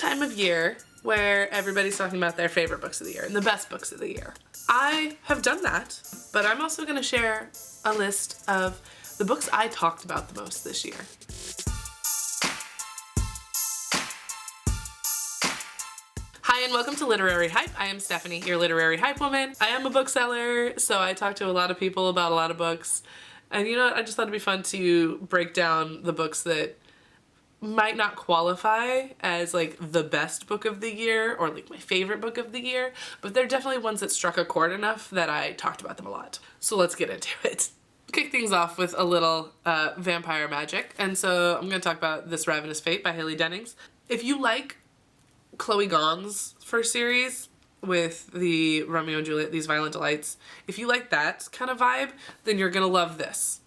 time of year where everybody's talking about their favorite books of the year and the best books of the year. I have done that, but I'm also going to share a list of the books I talked about the most this year. Hi and welcome to Literary Hype. I am Stephanie, your literary hype woman. I am a bookseller, so I talk to a lot of people about a lot of books. And you know what? I just thought it'd be fun to break down the books that might not qualify as like the best book of the year or like my favorite book of the year, but they're definitely ones that struck a chord enough that I talked about them a lot. So let's get into it. Kick things off with a little vampire magic. And so I'm going to talk about This Ravenous Fate by Haley Dennings. If you like Chloe Gong's first series with the Romeo and Juliet, These Violent Delights, if you like that kind of vibe, then you're going to love this.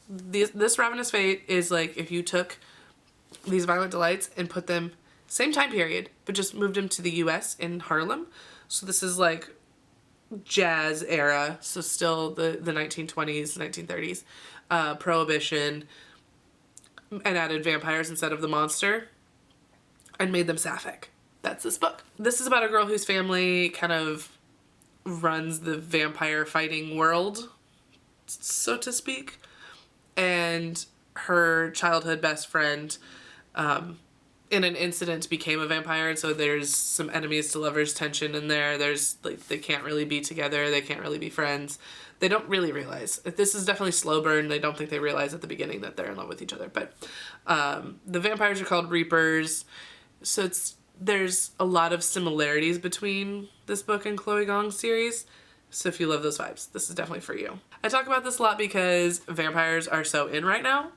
This Ravenous Fate is like if you took These Violent Delights and put them same time period, but just moved them to the US in Harlem. So this is like jazz era, so still the 1920s, 1930s, Prohibition, and added vampires instead of the monster and made them sapphic. That's this book. This is about a girl whose family kind of runs the vampire fighting world, so to speak, and her childhood best friend in an incident became a vampire, and so there's some enemies to lovers tension in there. There's like, they can't really be together, they can't really be friends. They don't really realize. This is definitely slow burn. They don't think they realize at the beginning that they're in love with each other. But the vampires are called Reapers, so there's a lot of similarities between this book and Chloe Gong's series. So if you love those vibes, this is definitely for you. I talk about this a lot because vampires are so in right now.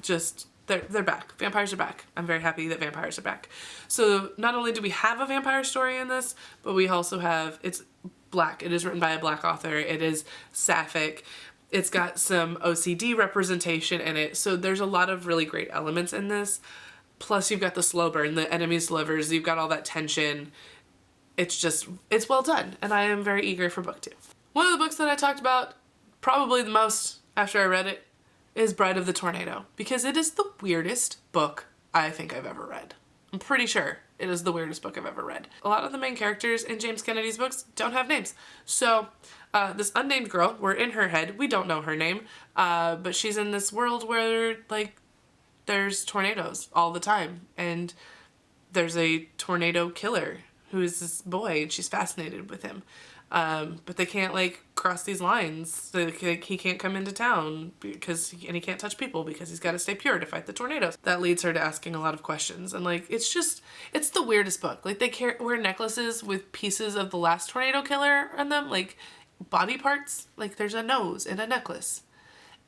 Just they're back. Vampires are back. I'm very happy that vampires are back. So not only do we have a vampire story in this, but we also have, it's black. It is written by a black author. It is sapphic. It's got some OCD representation in it. So there's a lot of really great elements in this. Plus you've got the slow burn, the enemies to lovers. You've got all that tension. It's well done. And I am very eager for book 2. One of the books that I talked about probably the most after I read it is Bride of the Tornado, because it is the weirdest book I think I've ever read. I'm pretty sure it is the weirdest book I've ever read. A lot of the main characters in James Kennedy's books don't have names. So this unnamed girl, we're in her head, we don't know her name, but she's in this world where like there's tornadoes all the time, and there's a tornado killer who is this boy, and she's fascinated with him. But they can't like cross these lines. So he can't come into town because he can't touch people because he's got to stay pure to fight the tornadoes. That leads her to asking a lot of questions, and like it's the weirdest book. Like they wear necklaces with pieces of the last tornado killer on them, like body parts. Like there's a nose in a necklace.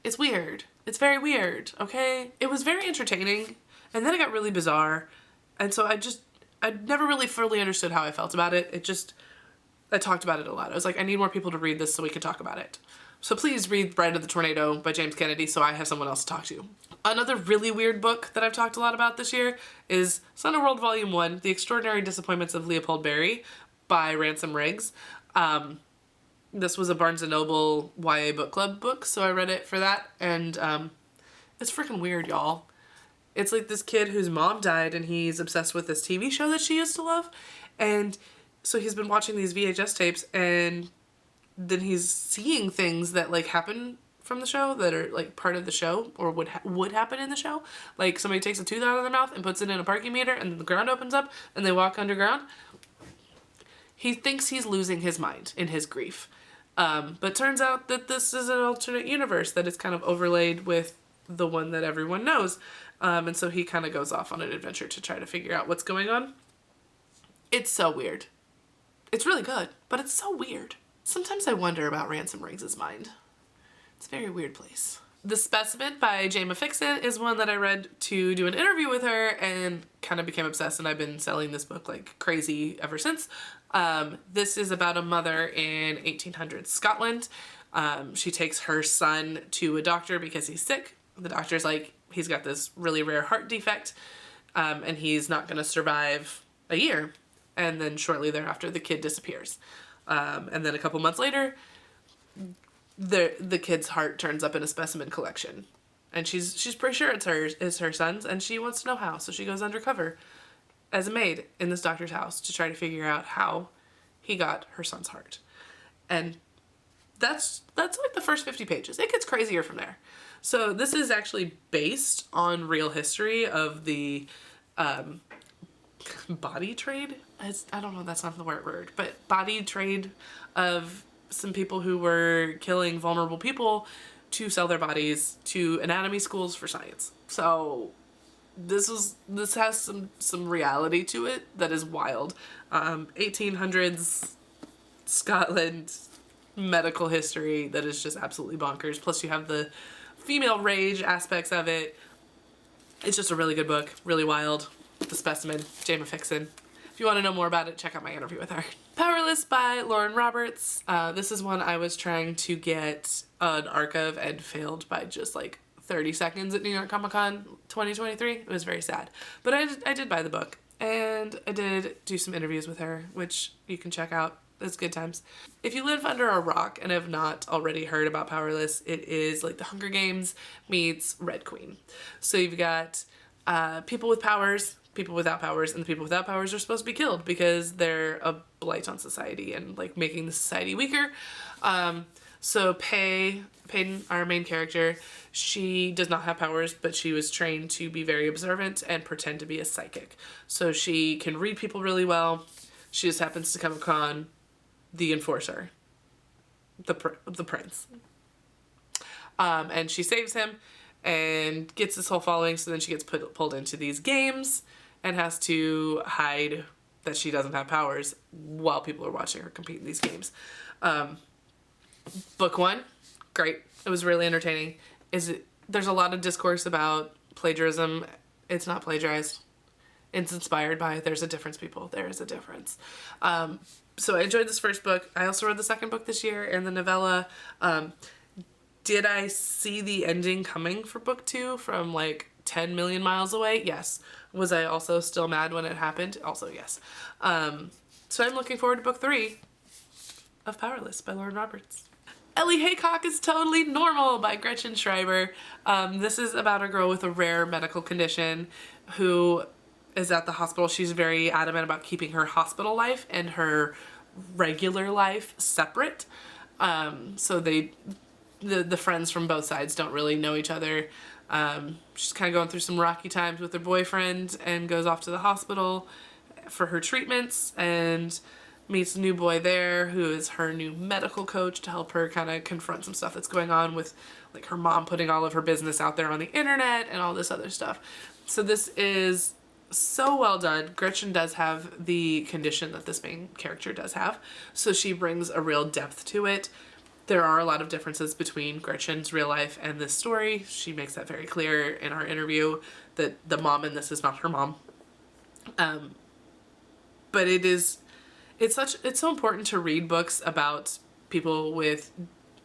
It's weird. It's very weird. Okay, it was very entertaining, and then it got really bizarre, and so I never really fully understood how I felt about it. I talked about it a lot. I was like, I need more people to read this so we can talk about it. So please read Bride of the Tornado by James Kennedy so I have someone else to talk to. Another really weird book that I've talked a lot about this year is Sun of World Volume 1, The Extraordinary Disappointments of Leopold Berry by Ransom Riggs. This was a Barnes & Noble YA book club book, so I read it for that, and it's freaking weird, y'all. It's like this kid whose mom died, and he's obsessed with this TV show that she used to love, and so he's been watching these VHS tapes, and then he's seeing things that like happen from the show that are like part of the show or would happen in the show. Like somebody takes a tooth out of their mouth and puts it in a parking meter, and the ground opens up and they walk underground. He thinks he's losing his mind in his grief. But turns out that this is an alternate universe that is kind of overlaid with the one that everyone knows. And so he kind of goes off on an adventure to try to figure out what's going on. It's so weird. It's really good, but it's so weird. Sometimes I wonder about Ransom Riggs' mind. It's a very weird place. The Specimen by Jayma Fixon is one that I read to do an interview with her and kind of became obsessed, and I've been selling this book like crazy ever since. This is about a mother in 1800s Scotland. She takes her son to a doctor because he's sick. The doctor's like, he's got this really rare heart defect, and he's not going to survive a year. And then shortly thereafter, the kid disappears. And then a couple months later, the kid's heart turns up in a specimen collection. And she's pretty sure it's her son's, and she wants to know how, so she goes undercover. as a maid in this doctor's house to try to figure out how he got her son's heart. And that's like the first 50 pages. It gets crazier from there. So this is actually based on real history of the body trade. I don't know, that's not the right word, but body trade of some people who were killing vulnerable people to sell their bodies to anatomy schools for science. So this has some reality to it that is wild. 1800s Scotland medical history that is just absolutely bonkers. Plus you have the female rage aspects of it. It's just a really good book, really wild. The Specimen, Jayma Fixon. If you want to know more about it, check out my interview with her. Powerless by Lauren Roberts. This is one I was trying to get an arc of and failed by just like 30 seconds at New York Comic Con 2023. It was very sad. But I did buy the book, and I did do some interviews with her, which you can check out. It's good times. If you live under a rock and have not already heard about Powerless, it is like the Hunger Games meets Red Queen. So you've got people with powers, people without powers, and the people without powers are supposed to be killed because they're a blight on society and like making the society weaker. So Peyton, our main character, she does not have powers, but she was trained to be very observant and pretend to be a psychic. So she can read people really well. She just happens to come upon the enforcer, the prince. And she saves him and gets this whole following, so then she gets pulled into these games and has to hide that she doesn't have powers while people are watching her compete in these games. Book one, great. It was really entertaining. There's a lot of discourse about plagiarism. It's not plagiarized. It's inspired by. There's a difference, people. There is a difference. So I enjoyed this first book. I also read the second book this year and the novella. Did I see the ending coming for book two from like 10 million miles away? Yes. Was I also still mad when it happened? Also, yes. So I'm looking forward to book three of Powerless by Lauren Roberts. Ellie Haycock is Totally Normal by Gretchen Schreiber. This is about a girl with a rare medical condition who is at the hospital. She's very adamant about keeping her hospital life and her regular life separate. So the friends from both sides don't really know each other. She's kind of going through some rocky times with her boyfriend and goes off to the hospital for her treatments and meets a new boy there who is her new medical coach to help her kind of confront some stuff that's going on with like her mom putting all of her business out there on the internet and all this other stuff. So this is so well done. Gretchen does have the condition that this main character does have, so she brings a real depth to it. There are a lot of differences between Gretchen's real life and this story. She makes that very clear in our interview that the mom in this is not her mom. But it's so important to read books about people with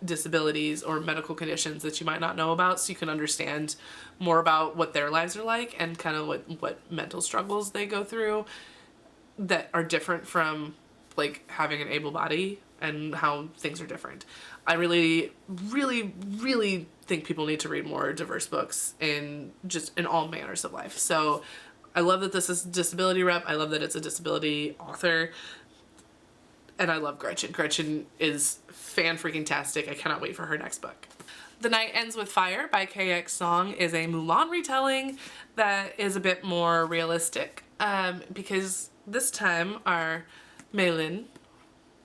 disabilities or medical conditions that you might not know about, so you can understand more about what their lives are like and kind of what mental struggles they go through that are different from like having an able body and how things are different. I really, really, really think people need to read more diverse books in all manners of life. So I love that this is a disability rep. I love that it's a disability author. And I love Gretchen. Gretchen is fan-freaking-tastic. I cannot wait for her next book. The Night Ends with Fire by KX Song is a Mulan retelling that is a bit more realistic because this time our Meilin,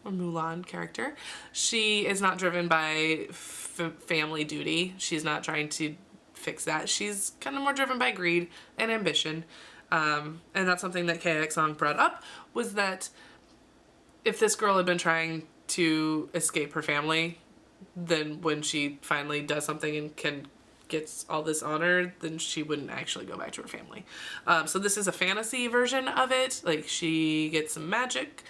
or Mulan character, she is not driven by family duty. She's not trying to fix that. She's kind of more driven by greed and ambition. And that's something that KX Song brought up, was that if this girl had been trying to escape her family, then when she finally does something and gets all this honor, then she wouldn't actually go back to her family. So this is a fantasy version of it. Like, she gets some magic.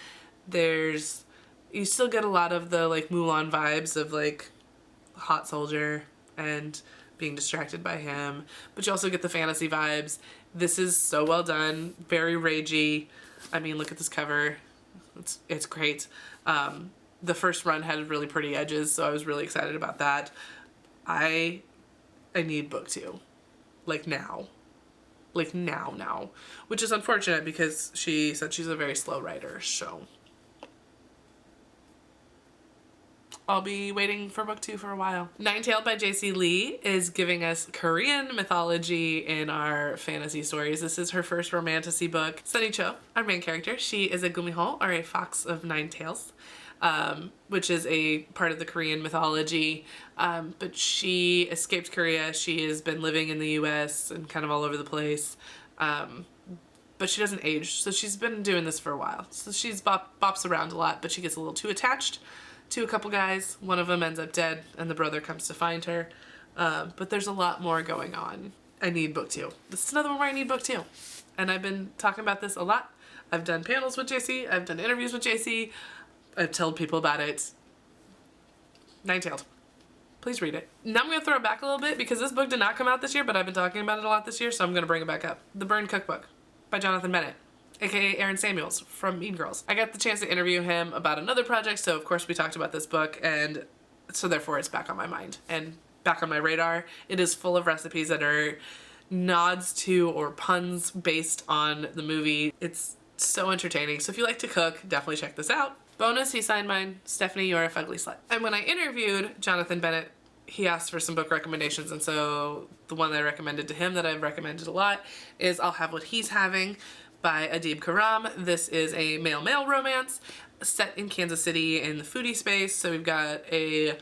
You still get a lot of the like Mulan vibes of like hot soldier and being distracted by him, but you also get the fantasy vibes. This is so well done, very ragey. I mean, look at this cover. It's great. The first run had really pretty edges, so I was really excited about that. I need book two, like now. like now, which is unfortunate because she said she's a very slow writer, so I'll be waiting for book 2 for a while. Nine-Tailed by J.C. Lee is giving us Korean mythology in our fantasy stories. This is her first romantasy book. Sunny Cho, our main character, she is a gumiho, or a fox of 9 tails, which is a part of the Korean mythology. But she escaped Korea. She has been living in the US and kind of all over the place. But she doesn't age, so she's been doing this for a while. So she's bops around a lot, but she gets a little too attached to a couple guys. One of them ends up dead and the brother comes to find her. But there's a lot more going on. I need book 2. This is another one where I need book 2. And I've been talking about this a lot. I've done panels with JC. I've done interviews with JC. I've told people about it. Nine-Tailed. Please read it. Now I'm going to throw it back a little bit because this book did not come out this year, but I've been talking about it a lot this year, so I'm going to bring it back up. The Burned Cookbook by Jonathan Bennett, aka Aaron Samuels from Mean Girls. I got the chance to interview him about another project, so of course we talked about this book, and so therefore it's back on my mind and back on my radar. It is full of recipes that are nods to or puns based on the movie. It's so entertaining, so if you like to cook, definitely check this out. Bonus, he signed mine, Stephanie, you're a fugly slut. And when I interviewed Jonathan Bennett, he asked for some book recommendations, and so the one that I recommended to him that I've recommended a lot is I'll Have What He's Having by Adib Karam. This is a male-male romance set in Kansas City in the foodie space. So we've got a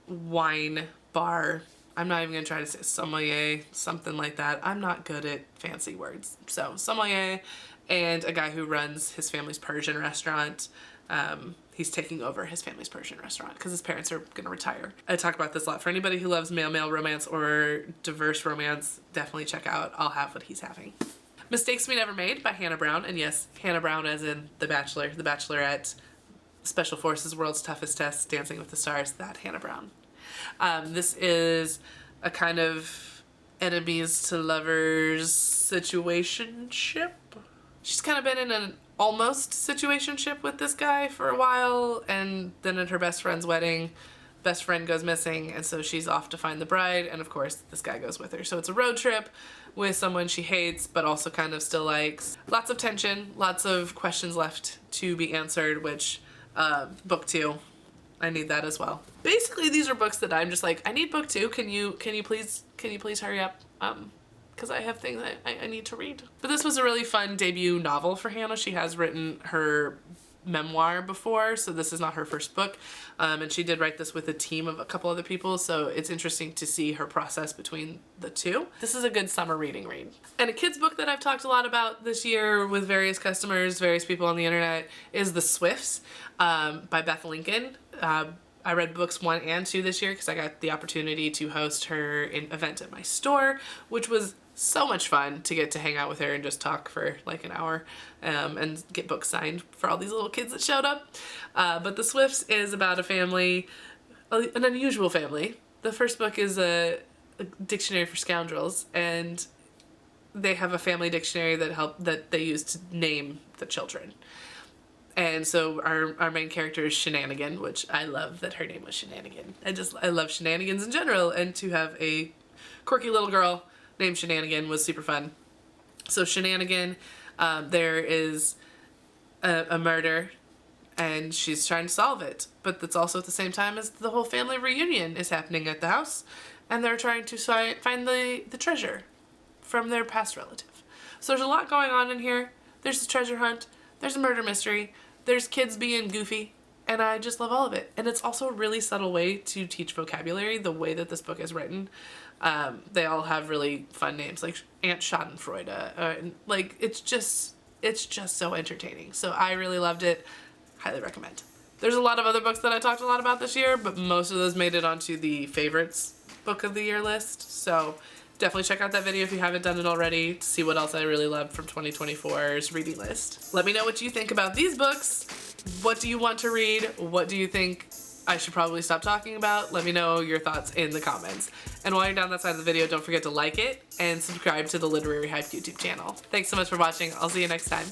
wine bar. I'm not even gonna try to say sommelier, something like that. I'm not good at fancy words. So sommelier and a guy who runs his family's Persian restaurant. He's taking over his family's Persian restaurant because his parents are gonna retire. I talk about this a lot. For anybody who loves male-male romance or diverse romance, definitely check out I'll Have What He's Having. Mistakes We Never Made by Hannah Brown, and yes, Hannah Brown as in The Bachelor, The Bachelorette, Special Forces, World's Toughest Test, Dancing with the Stars, that Hannah Brown. This is a kind of enemies to lovers situationship. She's kind of been in an almost situationship with this guy for a while, and then at her best friend's wedding, best friend goes missing, and so she's off to find the bride, and of course this guy goes with her. So it's a road trip with someone she hates but also kind of still likes. Lots of tension, lots of questions left to be answered, which book 2, I need that as well. Basically these are books that I'm just like, I need book 2. Can you please hurry up? Because I have things I need to read. But this was a really fun debut novel for Hannah. She has written her memoir before, so this is not her first book, and she did write this with a team of a couple other people, so it's interesting to see her process between the two. This is a good summer reading read. And a kid's book that I've talked a lot about this year with various customers, various people on the internet, is The Swifts by Beth Lincoln. I read books 1 and 2 this year because I got the opportunity to host her event at my store, which was so much fun to get to hang out with her and just talk for like an hour and get books signed for all these little kids that showed up. But The Swifts is about a family, an unusual family. The first book is a dictionary for scoundrels, and they have a family dictionary that they use to name the children. And so our main character is Shenanigan, which I love that her name was Shenanigan. I love shenanigans in general, and to have a quirky little girl named Shenanigan was super fun. So Shenanigan, there is a murder, and she's trying to solve it, but that's also at the same time as the whole family reunion is happening at the house, and they're trying to find the treasure from their past relative. So there's a lot going on in here. There's a treasure hunt, there's a murder mystery, there's kids being goofy, and I just love all of it. And it's also a really subtle way to teach vocabulary, the way that this book is written. They all have really fun names, like Aunt Schadenfreude. Like, it's just so entertaining. So I really loved it. Highly recommend. There's a lot of other books that I talked a lot about this year, but most of those made it onto the favorites book of the year list. So definitely check out that video if you haven't done it already to see what else I really loved from 2024's reading list. Let me know what you think about these books. What do you want to read? What do you think I should probably stop talking about? Let me know your thoughts in the comments. And while you're down that side of the video, don't forget to like it and subscribe to the Literary Hype YouTube channel. Thanks so much for watching. I'll see you next time.